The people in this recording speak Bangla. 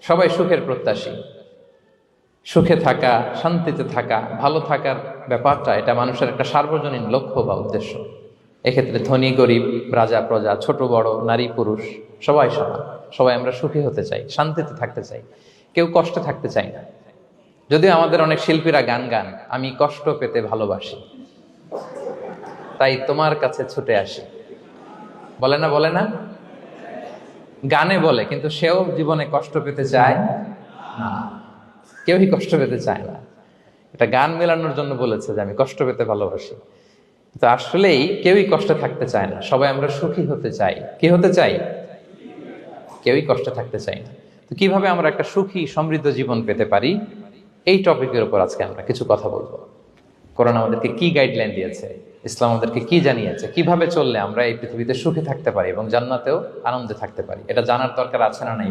সবাই সুখের প্রত্যাশী। সুখে থাকা, শান্তিতে থাকা, ভালো থাকার ব্যাপারটা এটা মানুষের একটা সার্বজনীন লক্ষ্য বা উদ্দেশ্য। এক্ষেত্রে ধনী গরিব, রাজা প্রজা, ছোট বড়, নারী পুরুষ সবাই সমান। সবাই আমরা সুখী হতে চাই, শান্তিতে থাকতে চাই, কেউ কষ্টে থাকতে চাই না। যদিও আমাদের অনেক শিল্পীরা গান গান, আমি কষ্ট পেতে ভালোবাসি, তাই তোমার কাছে ছুটে আসি, বলে না? বলে না? গানে বলে, কিন্তু সেও জীবনে কষ্ট পেতে চায় না। কেউই কষ্ট পেতে চায় না। এটা গান মেলানোর জন্য বলেছে যে আমি কষ্ট পেতে ভালোবাসি, তো আসলেই কেউই কষ্টে থাকতে চায় না। সবাই আমরা সুখী হতে চাই। কি হতে চাই? কেউই কষ্টে থাকতে চাই না। তো কিভাবে আমরা একটা সুখী সমৃদ্ধ জীবন পেতে পারি, এই টপিকের উপর আজকে আমরা কিছু কথা বলবো। কোরআন আমাদেরকে কি গাইডলাইন দিয়েছে, ইসলাম আমাদেরকে কি জানিয়েছে, কিভাবে চললে আমরা এই পৃথিবীতে সুখে থাকতে পারি এবং জান্নাতেও আনন্দে থাকতে পারি, এটা জানার দরকার আছে না নাই?